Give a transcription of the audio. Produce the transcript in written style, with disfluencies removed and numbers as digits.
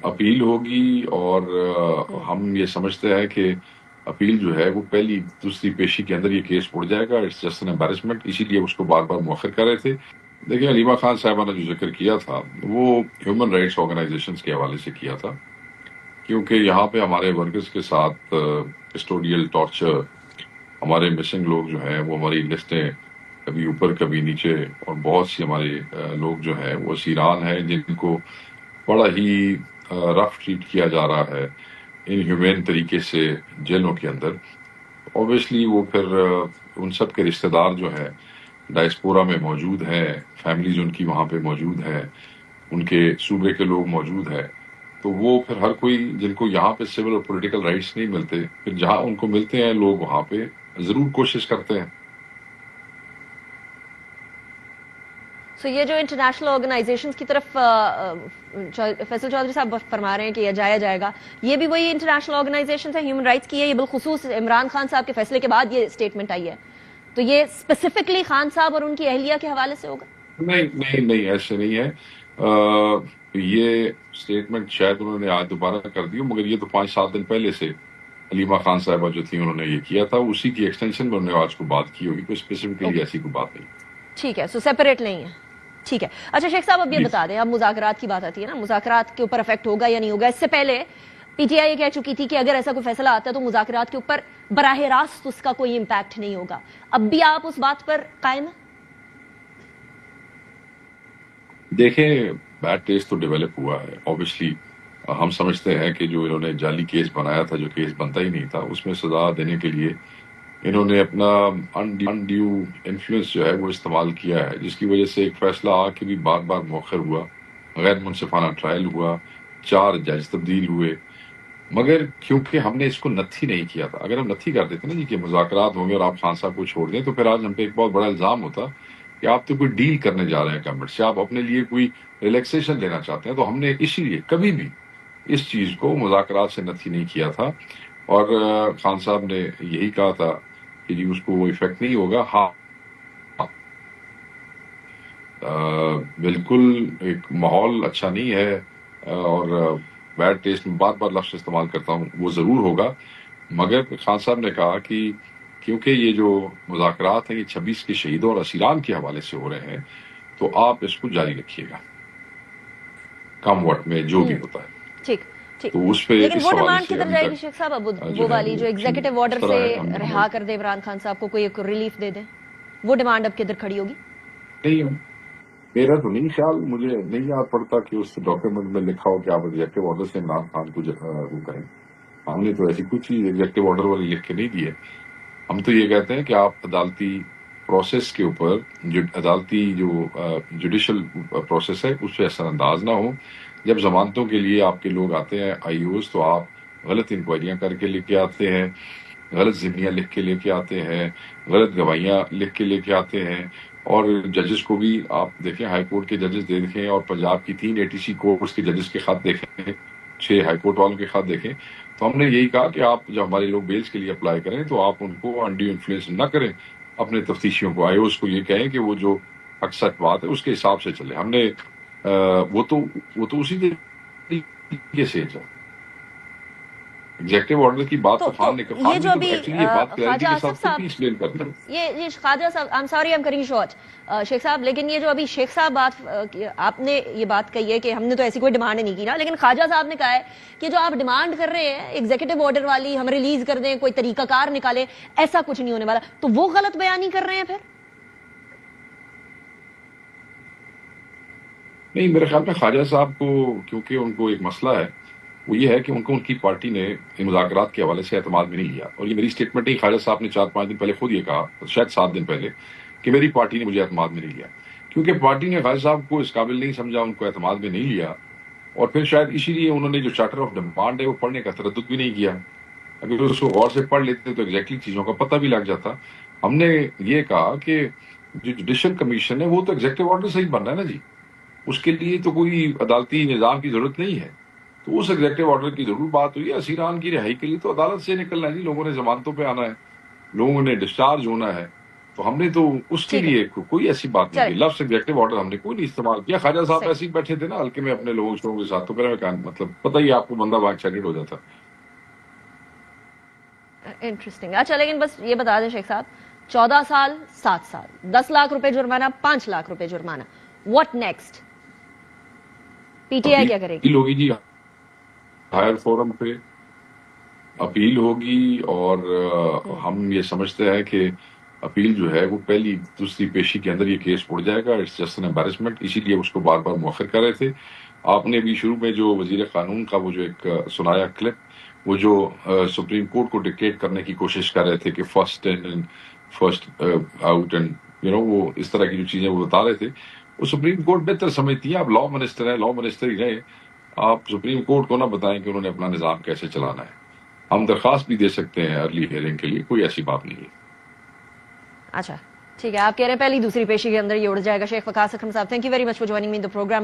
Appeal ہوگی، اور ہم یہ سمجھتے ہیں کہ اپیل جو ہے وہ پہلی دوسری پیشی کے اندر یہ کیس اڑ جائے گا. اٹس جسٹ این امبیرسمنٹ، اسی لیے اس کو بار بار مؤخر کر رہے تھے. دیکھیں، علیمہ خان صاحبہ نے جو ذکر کیا تھا وہ ہیومن رائٹس آرگنائزیشنز کے حوالے سے کیا تھا، کیونکہ یہاں پہ ہمارے ورکرز کے ساتھ کسٹوڈیل ٹارچر، ہمارے مسنگ لوگ جو ہیں وہ ہماری لسٹیں کبھی اوپر کبھی نیچے، اور بہت سی ہمارے لوگ جو ہیں وہ اسیران ہیں جن کو بڑا ہی رف ٹریٹ کیا جا رہا ہے ان ہیومین طریقے سے جیلوں کے اندر. اوبیسلی وہ پھر ان سب کے رشتہ دار جو ہیں ڈائسپورا میں موجود ہیں، فیملیز ان کی وہاں پہ موجود ہیں، ان کے صوبے کے لوگ موجود ہیں. تو وہ پھر ہر کوئی جن کو یہاں پہ سول اور پولیٹیکل رائٹس نہیں ملتے، پھر جہاں ان کو ملتے ہیں لوگ وہاں پہ ضرور کوشش کرتے ہیں. سو یہ جو انٹرنیشنل آرگنائزیشنز کی طرف فیصل چودھری صاحب فرما رہے ہیں کہ یہ جایا جائے گا، یہ بھی وہی انٹرنیشنل آرگنائزیشنز ہیں ہیومن رائٹس کی ہے؟ یہ بالخصوص عمران خان صاحب کے فیصلے کے بعد یہ اسٹیٹمنٹ آئی ہے، تو یہ اسپیسیفکلی خان صاحب اور ان کی اہلیہ کے حوالے سے ہوگا؟ نہیں نہیں نہیں، ایسے نہیں ہے. یہ اسٹیٹمنٹ شاید انہوں نے آج دوبارہ کر دی، مگر یہ تو 5-7 دن پہلے سے علیمہ خان صاحبہ جو تھی انہوں نے یہ کیا تھا، اسی کی ایکسٹینشن میں انہوں نے آج کو بات کی ہوگی. کوئی اسپیسیفکلی ایسی کوئی بات نہیں. ٹھیک ہے، سو سیپریٹ نہیں ہے. ٹھیک ہے. اچھا شیخ صاحب، اب یہ بتا دیں، اب مذاکرات کی بات آتی ہے نا، مذاکرات کے اوپر افیکٹ ہوگا یا نہیں ہوگا؟ اس سے پہلے پی ٹی آئی یہ کہہ چکی تھی کہ اگر ایسا کوئی فیصلہ آتا ہے تو مذاکرات کے اوپر براہ راست اس کا کوئی امپیکٹ نہیں ہوگا. اب بھی آپ اس بات پر قائم ہیں؟ دیکھیں، بیڈ ٹیسٹ تو ڈیولپ ہوا ہے. اوبیسلی ہم سمجھتے ہیں کہ جو انہوں نے جعلی کیس بنایا تھا، جو کیس بنتا ہی نہیں تھا، اس میں سزا دینے کے لیے انہوں نے اپنا انڈیو انفلوئنس جو ہے وہ استعمال کیا ہے، جس کی وجہ سے ایک فیصلہ آ کے بھی بار بار مؤخر ہوا، غیر منصفانہ ٹرائل ہوا، 4 جج تبدیل ہوئے. مگر کیونکہ ہم نے اس کو نتھی نہیں کیا تھا، اگر ہم نتھی کر دیتے نا جی کہ مذاکرات ہوں گے اور آپ خان صاحب کو چھوڑ دیں، تو پھر آج ہم پہ ایک بہت بڑا الزام ہوتا کہ آپ تو کوئی ڈیل کرنے جا رہے ہیں گورنمنٹ سے، آپ اپنے لیے کوئی ریلیکسیشن لینا چاہتے ہیں. تو ہم نے اسی لیے کبھی بھی اس چیز کو مذاکرات سے نتھی نہیں کیا تھا، اور خان صاحب نے یہی کہا تھا کہ جی اس کو وہ ایفیکٹ نہیں ہوگا. ہاں، بالکل ایک ماحول اچھا نہیں ہے، اور بیڈ ٹیسٹ میں بار بار لفظ استعمال کرتا ہوں، وہ ضرور ہوگا. مگر خان صاحب نے کہا کہ کیونکہ یہ جو مذاکرات ہیں یہ 26 کے شہیدوں اور اسیران کے حوالے سے ہو رہے ہیں، تو آپ اس کو جاری رکھیے گا کم وقت میں جو بھی ہوتا ہے. ٹھیک ٹھیک. تو اس پہ لیکن اس وہ حوالے ڈیمانڈ سے کدھر ابھی جائے گی تک شیخ صاحب؟ اب جو وہ ہے والی جو ایگزیکٹو اس آرڈر طرح سے ہے. رہا کر دے عمران خان صاحب کو، کوئی ایک ریلیف دے دیں، وہ ڈیمانڈ اب کدھر کھڑی ہوگی؟ نہیں، میرا تو نہیں خیال، مجھے نہیں یاد پڑتا کہ اس ڈاکیومنٹ میں لکھا ہو کہ آپ ایگزیکٹو آرڈر سے عمران خان کو وہ کریں. ہم نے تو ایسی کچھ چیز ایگزیکٹو آرڈر والی لکھ کے نہیں دی ہے. ہم تو یہ کہتے ہیں کہ آپ عدالتی پروسیس کے اوپر، جو عدالتی جو جوڈیشل پروسیس ہے اس پہ اثر انداز نہ ہو. جب ضمانتوں کے لیے آپ کے لوگ آتے ہیں آئی اوز، تو آپ غلط انکوائریاں کر کے لے کے آتے ہیں، غلط ضمنیاں لکھ کے لے کے آتے ہیں، غلط گواہیاں لکھ کے لے کے آتے ہیں. اور ججز کو بھی آپ دیکھیں، ہائی کورٹ کے ججز دیکھیں، اور پنجاب کی 3 ATC کورٹس کے ججز کے خط دیکھیں، 6 ہائی کورٹ والوں کے خط دیکھیں. تو ہم نے یہی کہا کہ آپ جب ہمارے لوگ بیلز کے لیے اپلائی کریں تو آپ ان کو انڈیو انفلوئنس نہ کریں، اپنے تفتیشیوں کو، آئی اوز کو یہ کہیں کہ وہ جو حق سچ بات ہے اس کے حساب سے چلے. ہم نے وہ تو اسی طریقے سے ایگزیکٹو آرڈر کی بات تو خان نے یہ جو ابھی ایکچولی یہ بات کلیئرٹی خواجہ کے آصف ساتھ صاحب، بھی ایکسپلین کرنا. یہ خواجہ صاحب، I am sorry, I am cutting short شیخ صاحب، لیکن یہ جو ابھی شیخ صاحب بات، آپ نے یہ بات کہی ہے کہ ہم نے تو ایسی کوئی ڈیمانڈ نہیں کی نا، لیکن خواجہ صاحب نے کہا ہے کہ جو آپ ڈیمانڈ کر رہے ہیں ایگزیکٹو آرڈر والی، ہم ریلیز کر دیں، کوئی طریقہ کار نکالیں، ایسا کچھ نہیں ہونے والا. تو وہ غلط بیانی کر رہے ہیں پھر؟ نہیں، میرے خیال میں خواجہ صاحب کو کیونکہ ان کو ایک مسئلہ ہے، وہ یہ ہے کہ ان کو ان کی پارٹی نے ان مذاکرات کے حوالے سے اعتماد میں نہیں لیا. اور یہ میری اسٹیٹمنٹ نہیں، خواجہ صاحب نے 4-5 دن پہلے خود یہ کہا، شاید 7 دن پہلے، کہ میری پارٹی نے مجھے اعتماد میں نہیں لیا. کیونکہ پارٹی نے خواجہ صاحب کو اس قابل نہیں سمجھا، ان کو اعتماد میں نہیں لیا. اور پھر شاید اسی لیے انہوں نے جو چارٹر آف ڈیمانڈ ہے وہ پڑھنے کا تردد بھی نہیں کیا. اگر اس کو غور سے پڑھ لیتے تو ایگزیکٹلی چیزوں کا پتہ بھی لگ جاتا. ہم نے یہ کہا کہ جو جوڈیشل کمیشن ہے وہ تو ایگزیکٹو آرڈر سے ہی بن رہا ہے نا جی، اس کے لیے تو کوئی عدالتی نظام کی ضرورت نہیں ہے. تو اس ایگزیکٹو آرڈر کی ضرور بات ہوئی ہے. اسیران کی رہائی کے لیے تو عدالت سے نکلنا ہے جی، لوگوں نے ضمانتوں پہ آنا ہے، لوگوں نے ڈسچارج ہونا ہے. تو ہم نے تو اس کے ٹھیک ہے لیے کوئی ایسی بات نہیں کی. چلے لفظ ایگزیکٹو آرڈر ہم نے کوئی نہیں استعمال کیا. خواجہ صاحب صحیح ایسے ہی بیٹھے تھے نا ہلکے میں اپنے لوگوں کے ساتھ, تو پھر ہمیں کہا مطلب پتہ ہی آپ کو بندہ وہاں ایکسائٹیڈ ہو جاتا. انٹرسٹنگ. اچھا لیکن بس یہ بتا دیں شیخ صاحب, 14 سال 7 سال 10 لاکھ روپے جرمانہ 5 لاکھ روپے جرمانہ, what next? P T I کیا کرے گی؟ اپیل ہوگی جی ہائر فورم پہ, اپیل ہوگی, اور ہم یہ سمجھتے ہیں کہ اپیل جو ہے وہ پہلی دوسری پیشی کے اندر یہ کیس اڑ جائے گا. اٹس جسٹ این امبیرسمنٹ, اسی لیے اس کو بار بار مؤخر کر رہے تھے. آپ نے بھی شروع میں جو وزیر قانون کا وہ جو ایک سنایا کلپ, وہ جو سپریم کورٹ کو ڈکٹیٹ کرنے کی کوشش کر رہے تھے کہ فرسٹ آؤٹ اینڈ وہ اس طرح کی جو چیزیں وہ بتا رہے تھے, وہ سپریم کورٹ بہتر سمجھتی ہے. آپ لا منسٹر ہیں, لا منسٹر ہی رہے, آپ سپریم کورٹ کو نہ بتائیں کہ انہوں نے اپنا نظام کیسے چلانا ہے. ہم درخواست بھی دے سکتے ہیں ارلی ہیئرنگ کے لیے, کوئی ایسی بات نہیں ہے. اچھا ٹھیک ہے, آپ کہہ رہے ہیں پہلی دوسری پیشی کے اندر یہ اڑ جائے گا. شیخ Waqas Akram sahab, thank you very much for joining me in the programme.